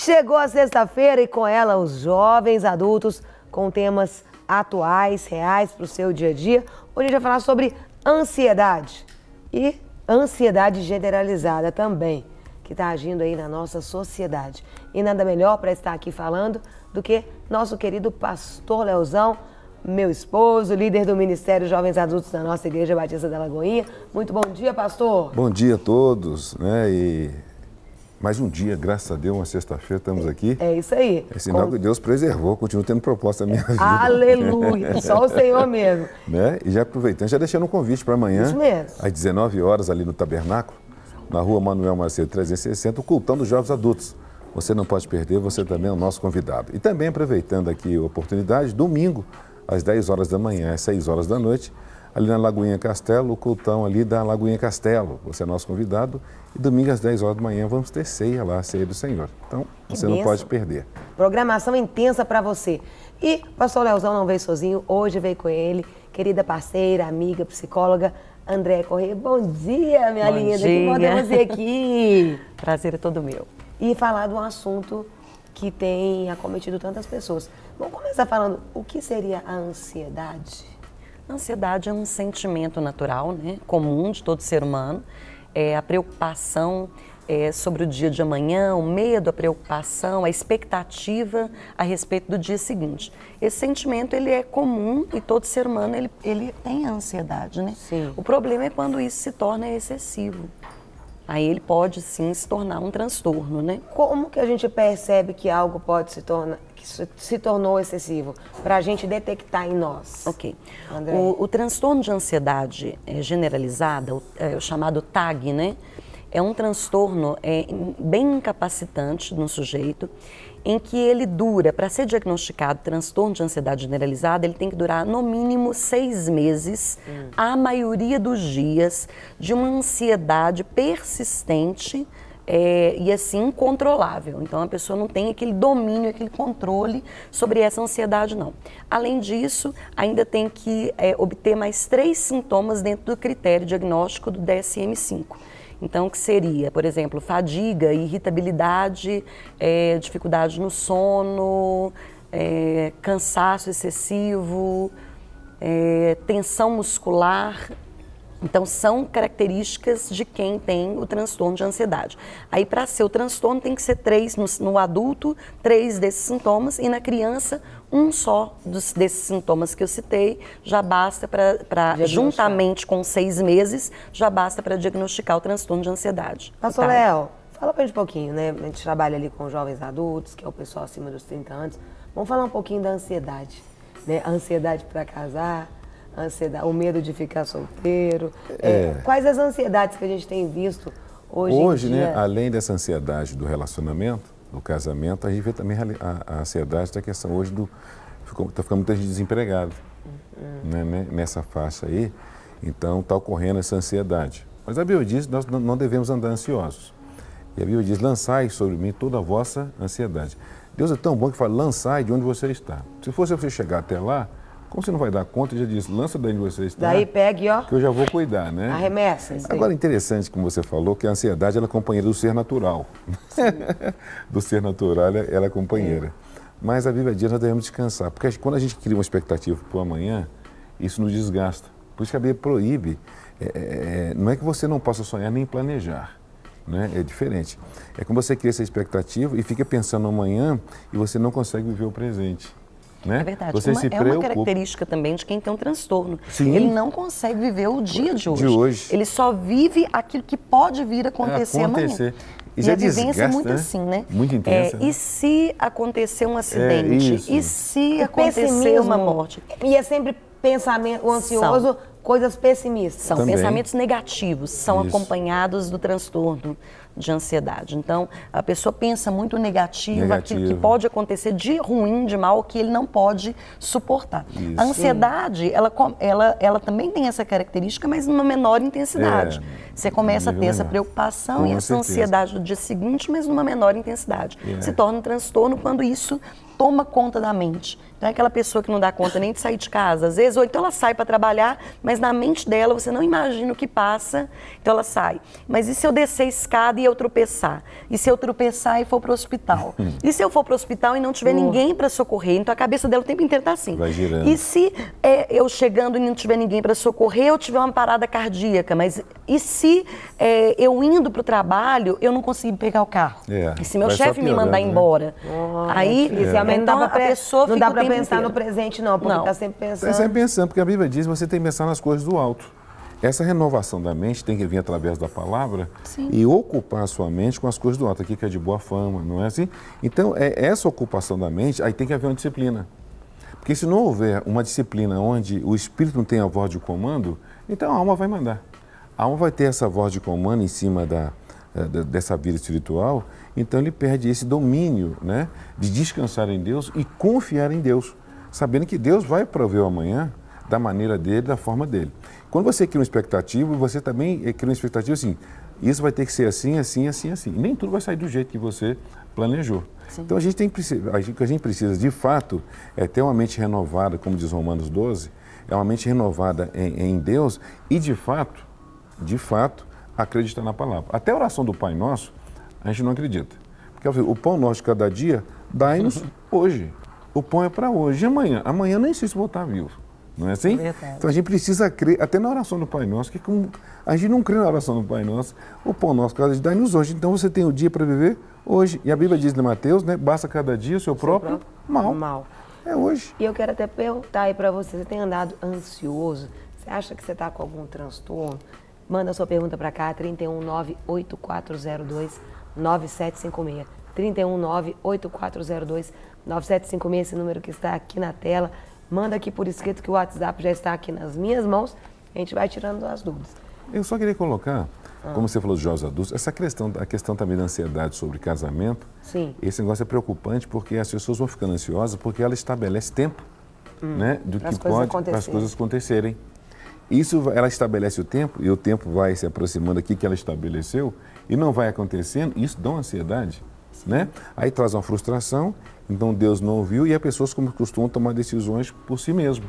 Chegou a sexta-feira e com ela os jovens adultos com temas atuais, reais para o seu dia a dia. Hoje a gente vai falar sobre ansiedade e ansiedade generalizada também, que está agindo aí na nossa sociedade. E nada melhor para estar aqui falando do que nosso querido pastor Leozão, meu esposo, líder do Ministério Jovens Adultos da nossa Igreja Batista da Lagoinha. Muito bom dia, pastor. Bom dia a todos, né? E mais um dia, graças a Deus, uma sexta-feira, estamos aqui. É isso aí. É sinal que Deus preservou, continua tendo proposta na minha vida. Aleluia, só o Senhor mesmo. Né? E já aproveitando, já deixando um convite para amanhã, isso mesmo, às 19 horas, ali no Tabernáculo, na rua Manuel Macedo 360, o cultão dos jovens adultos. Você não pode perder, você também é o nosso convidado. E também aproveitando aqui a oportunidade, domingo, às 10 horas da manhã, às 6 horas da noite, ali na Lagoinha Castelo, o cultão ali da Lagoinha Castelo. Você é nosso convidado. E domingo às 10 horas da manhã vamos ter ceia lá, a ceia do Senhor. Então, você não pode perder. Programação intensa para você. E o pastor Leozão não veio sozinho, hoje veio com ele, querida parceira, amiga, psicóloga, Andréia Corrêa. Bom dia, minha linda. Que podemos ir aqui. Prazer é todo meu. E falar de um assunto que tem acometido tantas pessoas. Vamos começar falando, o que seria a ansiedade? A ansiedade é um sentimento natural, né, comum de todo ser humano. É a preocupação sobre o dia de amanhã, o medo, a preocupação, a expectativa a respeito do dia seguinte. Esse sentimento ele é comum e todo ser humano ele tem a ansiedade, né? Sim. O problema é quando isso se torna excessivo. Aí ele pode sim se tornar um transtorno, né? Como que a gente percebe que algo pode se tornou excessivo? Para a gente detectar em nós. Ok. O transtorno de ansiedade generalizada, o chamado TAG, né? É um transtorno bem incapacitante no sujeito, em que ele dura, para ser diagnosticado transtorno de ansiedade generalizada, ele tem que durar no mínimo 6 meses, a maioria dos dias, de uma ansiedade persistente e assim incontrolável. Então a pessoa não tem aquele domínio, aquele controle sobre essa ansiedade, não. Além disso, ainda tem que obter mais 3 sintomas dentro do critério diagnóstico do DSM-5. Então, que seria, por exemplo, fadiga, irritabilidade, dificuldade no sono, cansaço excessivo, tensão muscular. Então, são características de quem tem o transtorno de ansiedade. Aí, para ser o transtorno, tem que ser 3 no adulto, 3 desses sintomas, e na criança, um só desses sintomas que eu citei, já basta para juntamente com 6 meses, já basta para diagnosticar o transtorno de ansiedade. Pastor Léo, fala pra gente um pouquinho, né? A gente trabalha ali com jovens adultos, que é o pessoal acima dos 30 anos. Vamos falar um pouquinho da ansiedade, né? A ansiedade para casar, o medo de ficar solteiro. Quais as ansiedades que a gente tem visto hoje em dia? Né, além dessa ansiedade do relacionamento, do casamento, a gente vê também a ansiedade da questão hoje está ficando muita gente desempregada, né, nessa faixa aí. Então está ocorrendo essa ansiedade. Mas a Bíblia diz que nós não devemos andar ansiosos. E a Bíblia diz, lançai sobre mim toda a vossa ansiedade. Deus é tão bom que fala, lançai de onde você está. Se fosse você chegar até lá, como você não vai dar conta, já diz, lança daí onde você está. Daí pegue, ó. Que eu já vou cuidar, né? Arremessa. Agora, interessante como você falou, que a ansiedade ela é companheira do ser natural. Do ser natural, ela é companheira. Mas a Bíblia diz que nós devemos descansar. Porque quando a gente cria uma expectativa para o amanhã, isso nos desgasta. Por isso que a Bíblia proíbe. Não é que você não possa sonhar nem planejar. Né? É diferente. É como você cria essa expectativa e fica pensando no amanhã e você não consegue viver o presente. Né? É verdade. Você é uma característica também de quem tem um transtorno. Sim. Ele não consegue viver o dia de hoje. Ele só vive aquilo que pode vir a acontecer amanhã. E a vivência é muito assim, né? Muito intensa. E se acontecer um acidente? E se acontecer uma morte? E é sempre pensamento, o ansioso, coisas pessimistas. São pensamentos negativos, são acompanhados do transtorno de ansiedade. Então, a pessoa pensa muito negativo, aquilo que pode acontecer de ruim, de mal, que ele não pode suportar. Isso. A ansiedade, ela também tem essa característica, mas numa menor intensidade. Você começa a ter essa preocupação e essa ansiedade do dia seguinte, mas numa menor intensidade. Se torna um transtorno quando isso toma conta da mente. Então é aquela pessoa que não dá conta nem de sair de casa, às vezes, ou então ela sai para trabalhar, mas na mente dela você não imagina o que passa, então ela sai. Mas e se eu descer a escada e eu tropeçar? E se eu tropeçar e for para o hospital? E se eu for para o hospital e não tiver ninguém para socorrer? Então a cabeça dela o tempo inteiro está assim. Vai girando. E se eu chegando e não tiver ninguém para socorrer, eu tiver uma parada cardíaca? Mas e se eu indo para o trabalho, eu não conseguir pegar o carro? E se meu chefe me mandar embora? Aí, então, a pessoa não fica dá para tempo pensar inteiro. no presente, não, porque está sempre pensando. Está sempre pensando, porque a Bíblia diz que você tem que pensar nas coisas do alto. Essa renovação da mente tem que vir através da palavra. Sim. E ocupar a sua mente com as coisas do alto, aqui que é de boa fama, não é assim? Então, essa ocupação da mente, aí tem que haver uma disciplina. Porque se não houver uma disciplina onde o espírito não tem a voz de comando, então a alma vai mandar. A alma vai ter essa voz de comando em cima dessa vida espiritual, então ele perde esse domínio, né, de descansar em Deus e confiar em Deus, sabendo que Deus vai prover o amanhã da maneira dele, da forma dele. Quando você cria uma expectativa, você também cria uma expectativa assim, isso vai ter que ser assim, assim, assim, assim. E nem tudo vai sair do jeito que você planejou. Sim. Então o que a gente precisa de fato é ter uma mente renovada, como diz Romanos 12, é uma mente renovada em Deus e de fato, acreditar na palavra. Até a oração do Pai Nosso, a gente não acredita. Porque o pão nosso de cada dia, dai-nos hoje. O pão é para hoje. E amanhã? Amanhã nem sei se vou estar vivo. Não é assim? Então a gente precisa crer, até na oração do Pai Nosso, que como a gente não crê na oração do Pai Nosso, o pão nosso cada dia dai-nos hoje. Então você tem o dia para viver hoje. E a Bíblia diz em Mateus, né? Basta cada dia o seu próprio mal. É hoje. E eu quero até perguntar aí para você tem andado ansioso? Você acha que você está com algum transtorno? Manda sua pergunta para cá, 319-8402-9756. 319-8402-9756, esse número que está aqui na tela. Manda aqui por escrito que o WhatsApp já está aqui nas minhas mãos. A gente vai tirando as dúvidas. Eu só queria colocar, como você falou de jovens adultos, a questão também da ansiedade sobre casamento. Sim. Esse negócio é preocupante porque as pessoas vão ficando ansiosas porque ela estabelece tempo, né, do que pode para as coisas acontecerem. Isso, ela estabelece o tempo, e o tempo vai se aproximando aqui que ela estabeleceu, e não vai acontecendo, isso dá uma ansiedade, né? Aí traz uma frustração, então Deus não ouviu, e as pessoas como costumam tomar decisões por si mesmo,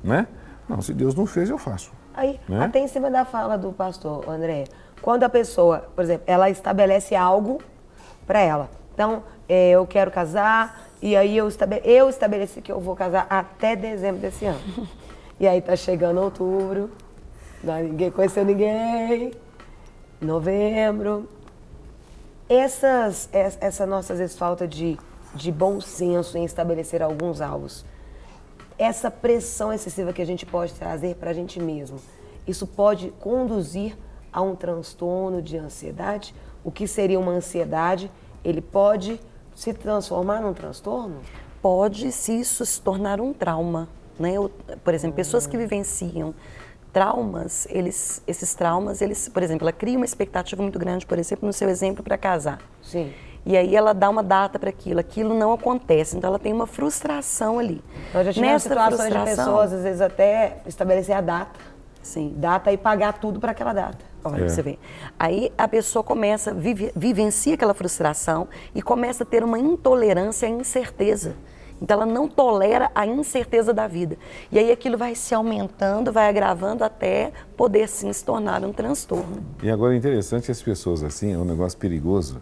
né? Não, se Deus não fez, eu faço. Aí, né? Até em cima da fala do pastor, André, quando a pessoa, por exemplo, ela estabelece algo para ela. Então, eu quero casar, e aí eu estabeleci que eu vou casar até dezembro desse ano. E aí tá chegando outubro, ninguém conheceu ninguém, novembro. Essa nossa, às vezes, falta de bom senso em estabelecer alguns alvos, essa pressão excessiva que a gente pode trazer para a gente mesmo, isso pode conduzir a um transtorno de ansiedade? O que seria uma ansiedade, ele pode se transformar num transtorno? Pode, se isso se tornar um trauma. Né? Por exemplo, pessoas que vivenciam traumas, esses traumas, por exemplo, ela cria uma expectativa muito grande, por exemplo, no seu exemplo, para casar. Sim. E aí ela dá uma data para aquilo não acontece, então ela tem uma frustração ali. Nós já tivemos situações de pessoas, às vezes, até estabelecer a data. Sim. Data e pagar tudo para aquela data. Olha, você vê. Aí a pessoa começa, vivencia aquela frustração e começa a ter uma intolerância à incerteza. Então ela não tolera a incerteza da vida. E aí aquilo vai se aumentando, vai agravando até poder sim se tornar um transtorno. E agora é interessante, as pessoas assim, é um negócio perigoso,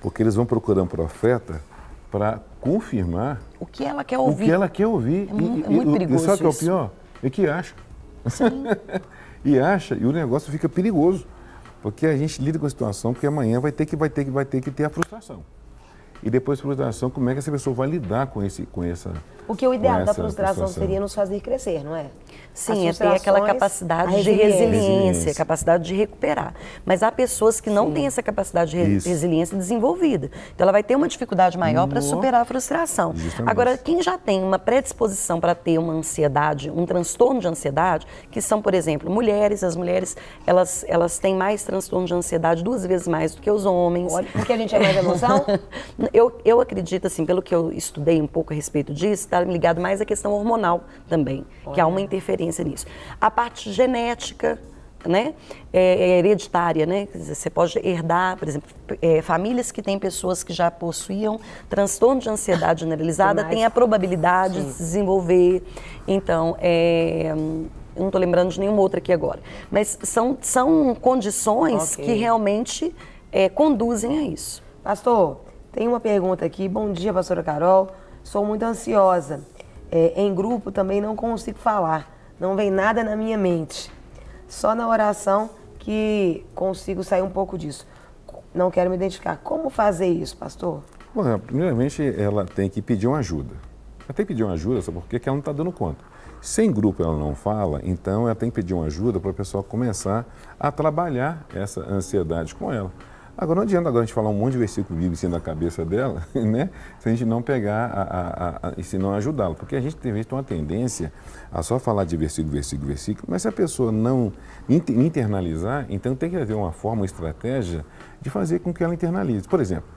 porque eles vão procurar um profeta para confirmar o que ela quer ouvir. O que ela quer ouvir. É muito perigoso. E sabe o que é o pior? É que acha. Sim. E acha, e o negócio fica perigoso. Porque a gente lida com a situação, porque amanhã vai ter que ter a frustração. E depois da frustração, como é que essa pessoa vai lidar com essa... Porque o ideal da frustração seria nos fazer crescer, não é? Sim, é ter aquela capacidade de resiliência, capacidade de recuperar. Mas há pessoas que não têm essa capacidade de resiliência desenvolvida. Então ela vai ter uma dificuldade maior para superar a frustração. Justamente. Agora, quem já tem uma predisposição para ter uma ansiedade, um transtorno de ansiedade, que são, por exemplo, mulheres, as mulheres, elas têm mais transtorno de ansiedade 2 vezes mais do que os homens. Porque a gente é mais emoção? Eu acredito, assim, pelo que eu estudei um pouco a respeito disso, está ligado mais à questão hormonal também, que há uma interferência nisso. A parte genética, né, hereditária, né? Quer dizer, você pode herdar, por exemplo, famílias que têm pessoas que já possuíam transtorno de ansiedade generalizada, têm a probabilidade de se desenvolver. Então, eu não estou lembrando de nenhuma outra aqui agora. Mas são condições que realmente conduzem a isso. Pastor, tem uma pergunta aqui. Bom dia, pastora Carol. Sou muito ansiosa. Em grupo também não consigo falar. Não vem nada na minha mente. Só na oração que consigo sair um pouco disso. Não quero me identificar. Como fazer isso, pastor? Bom, primeiramente, ela tem que pedir uma ajuda. Ela tem que pedir uma ajuda, sabe por quê? Porque ela não está dando conta. Se em grupo ela não fala, então ela tem que pedir uma ajuda para a pessoa começar a trabalhar essa ansiedade com ela. Agora, não adianta agora a gente falar um monte de versículo bíblico assim na cabeça dela, né? Se a gente não pegar e se não ajudá-la. Porque a gente tem visto uma tendência a só falar de versículo, mas se a pessoa não internalizar, então tem que haver uma forma, uma estratégia de fazer com que ela internalize. Por exemplo,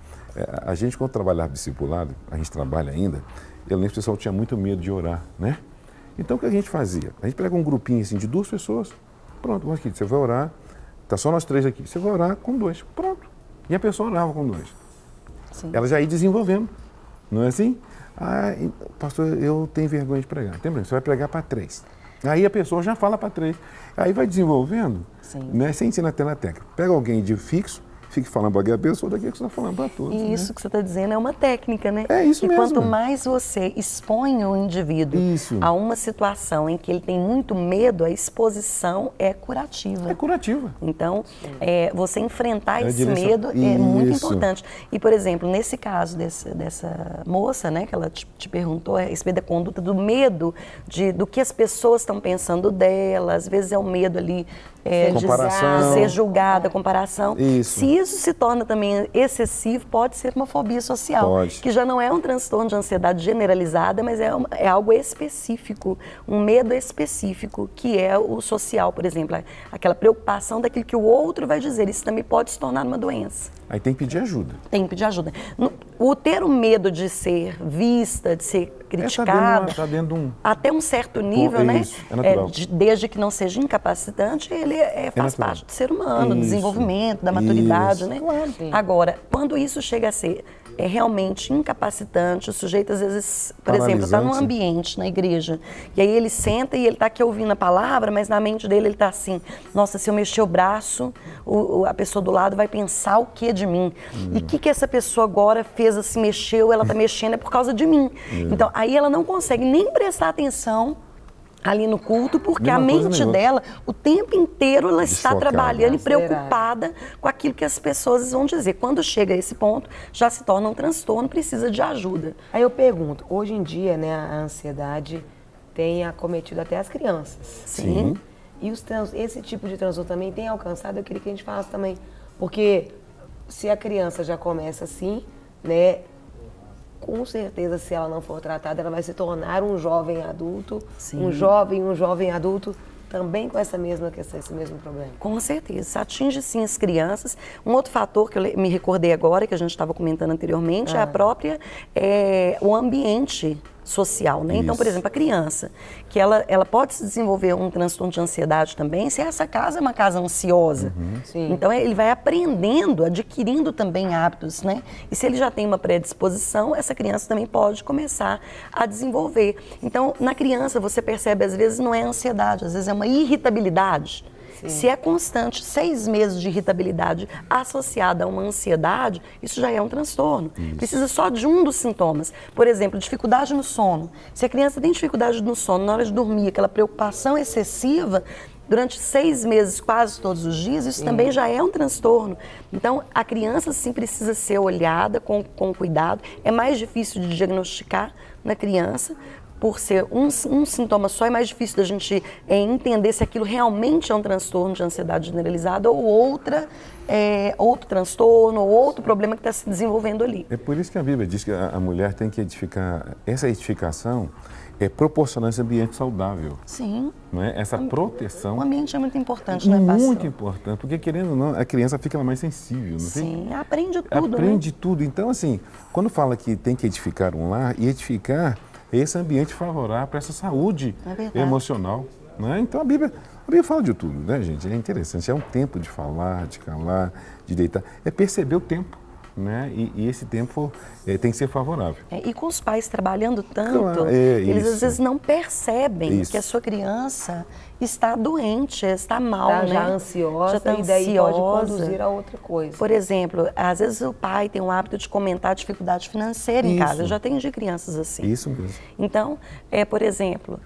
a gente quando trabalhava discipulado, a gente trabalha ainda, eu lembro que o pessoal tinha muito medo de orar, né? Então o que a gente fazia? A gente pega um grupinho assim de 2 pessoas, pronto, aqui, você vai orar, tá só nós 3 aqui, você vai orar com 2, pronto. E a pessoa orava com 2. Sim. Ela já ia desenvolvendo, não é assim? Ah, pastor, eu tenho vergonha de pregar. Tem problema, você vai pregar para 3. Aí a pessoa já fala para 3. Aí vai desenvolvendo, né? Sem ensinar até na técnica. Pega alguém de fixo, fique falando para a pessoa daqui que você está falando para todos. E isso que você está dizendo é uma técnica, né? É isso mesmo. E quanto mais você expõe o indivíduo a uma situação em que ele tem muito medo, a exposição é curativa. É curativa. Então, você enfrentar esse medo é muito importante. E, por exemplo, nesse caso dessa moça, né, que ela te perguntou a respeito da conduta, do medo do que as pessoas estão pensando dela, às vezes é o medo ali de ser julgada, comparação. Isso. Se isso se torna também excessivo, pode ser uma fobia social, que já não é um transtorno de ansiedade generalizada, mas é algo específico, um medo específico, que é o social, por exemplo, aquela preocupação daquilo que o outro vai dizer. Isso também pode se tornar uma doença. Aí tem que pedir ajuda. Tem que pedir ajuda. O ter o medo de ser vista, de ser criticada, tá dentro de até um certo nível, né? É natural. Desde que não seja incapacitante, ele faz parte do ser humano, do desenvolvimento, da maturidade, né? Claro. Agora, quando isso chega a ser realmente incapacitante, o sujeito às vezes, por exemplo, está num ambiente, na igreja, e aí ele senta e ele está aqui ouvindo a palavra, mas na mente dele ele está assim, nossa, se eu mexer o braço, a pessoa do lado vai pensar o que de mim? E o que essa pessoa agora fez, assim, mexeu, ela está mexendo, é por causa de mim. Então, aí ela não consegue nem prestar atenção ali no culto, porque a mente dela, o tempo inteiro, ela está trabalhando e preocupada com aquilo que as pessoas vão dizer. Quando chega a esse ponto, já se torna um transtorno, precisa de ajuda. Aí eu pergunto, hoje em dia, né, a ansiedade tem acometido até as crianças. Sim. E esse tipo de transtorno também tem alcançado, eu queria que a gente falasse também, porque se a criança já começa assim, né, com certeza, se ela não for tratada, ela vai se tornar um jovem adulto, um jovem adulto também com esse mesmo problema. Com certeza, atinge sim as crianças. Um outro fator que eu me recordei agora, que a gente estava comentando anteriormente, é o ambiente social, né? Então, por exemplo, a criança, que ela pode se desenvolver um transtorno de ansiedade também, se essa casa é uma casa ansiosa. Então, ele vai aprendendo, adquirindo também hábitos, né? E se ele já tem uma predisposição, essa criança também pode começar a desenvolver. Então, na criança, você percebe, às vezes, não é ansiedade, às vezes é uma irritabilidade. Se é constante, 6 meses de irritabilidade associada a uma ansiedade, isso já é um transtorno. Precisa só de um dos sintomas. Por exemplo, dificuldade no sono. Se a criança tem dificuldade no sono, na hora de dormir, aquela preocupação excessiva, durante 6 meses, quase todos os dias, isso também já é um transtorno. Então, a criança sim precisa ser olhada com cuidado. É mais difícil de diagnosticar na criança, por ser um sintoma só, é mais difícil da gente entender se aquilo realmente é um transtorno de ansiedade generalizada ou outro transtorno ou outro problema que está se desenvolvendo ali. É por isso que a Bíblia diz que a mulher tem que edificar, essa edificação é proporcionar esse ambiente saudável. Sim. Não é? Essa proteção. O ambiente é muito importante, né, pastor? Muito importante, porque querendo ou não, a criança fica mais sensível, não Sim, aprende tudo, Aprende tudo. Então, assim, quando fala que tem que edificar um lar, e edificar esse ambiente favorável para essa saúde emocional. Né? Então a Bíblia fala de tudo, né, gente? É interessante, é um tempo de falar, de calar, de deitar, é perceber o tempo. Né? E esse tempo tem que ser favorável. E com os pais trabalhando tanto, Claro, eles isso. às vezes não percebem Isso. que a sua criança está doente, está mal, Tá né? já ansiosa, Já tá e daí ansiosa. pode conduzir a outra coisa. Por exemplo, às vezes o pai tem o hábito de comentar a dificuldade financeira em Isso. casa. Eu já atendi crianças assim. Isso mesmo. Então, por exemplo,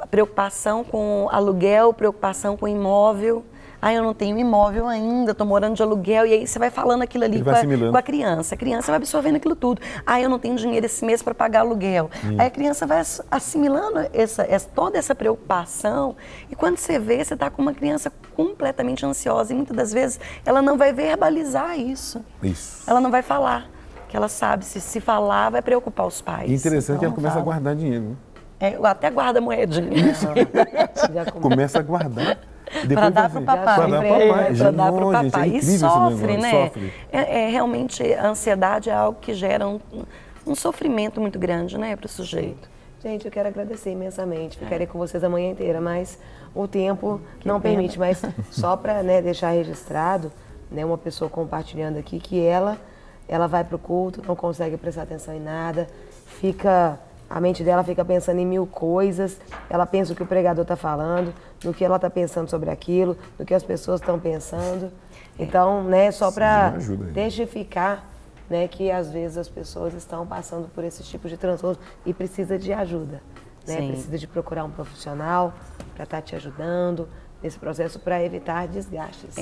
preocupação com aluguel, preocupação com imóvel. Ah, eu não tenho imóvel ainda, estou morando de aluguel. E aí você vai falando aquilo ali com a criança. A criança vai absorvendo aquilo tudo. Ah, eu não tenho dinheiro esse mês para pagar aluguel. Aí a criança vai assimilando toda essa preocupação. E quando você vê, você está com uma criança completamente ansiosa. E muitas das vezes ela não vai verbalizar isso. Isso. Ela não vai falar. Que ela sabe, se falar, vai preocupar os pais. E interessante que ela começa fala. a guardar dinheiro. Né? Até guarda moedinha. Começa a guardar. Para dar para o papai. Para dar para o papai. Para dar para o Gente, papai. é incrível E sofre, esse negócio, né? sofre. Realmente, a ansiedade é algo que gera um sofrimento muito grande, né, para o sujeito. Gente, eu quero agradecer imensamente. Ficaria com vocês a manhã inteira, mas o tempo não permite. Mas só para deixar registrado, uma pessoa compartilhando aqui que ela vai para o culto, não consegue prestar atenção em nada, a mente dela fica pensando em 1000 coisas, ela pensa o que o pregador está falando, no que ela está pensando sobre aquilo, no que as pessoas estão pensando. Então, só para testificar que às vezes as pessoas estão passando por esses tipos de transtornos e precisa de ajuda. Precisa de procurar um profissional para estar te ajudando nesse processo para evitar desgastes.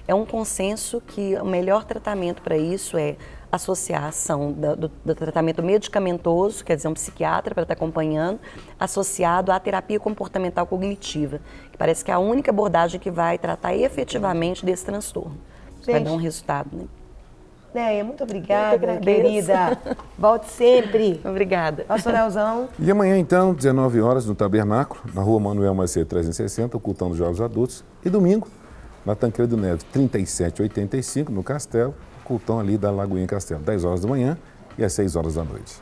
É um consenso que o melhor tratamento para isso é associar a ação do tratamento medicamentoso, quer dizer, um psiquiatra para estar acompanhando, associado à terapia comportamental cognitiva, que parece que é a única abordagem que vai tratar efetivamente desse transtorno. Gente, vai dar um resultado, né? Néia, muito obrigada, querida. Volte sempre. Obrigada. Pastor Nelzão. E amanhã, então, 19 horas, no Tabernáculo, na Rua Manuel Macedo 360, o cultão dos Jovens Adultos. E domingo, na Tancredo Neves 3785, no Castelo, cultão ali da Lagoinha Castelo, 10 horas da manhã e às 6 horas da noite.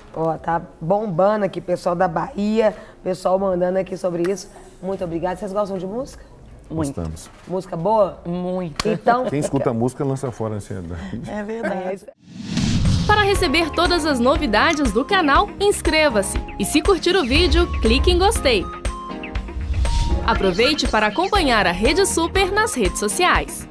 Tá bombando aqui, pessoal da Bahia, pessoal mandando aqui sobre isso. Muito obrigada. Vocês gostam de música? Muito. Gostamos. Música boa? Muito. Então, quem escuta música lança fora a ansiedade. É verdade. Para receber todas as novidades do canal, inscreva-se. E se curtir o vídeo, clique em gostei. Aproveite para acompanhar a Rede Super nas redes sociais.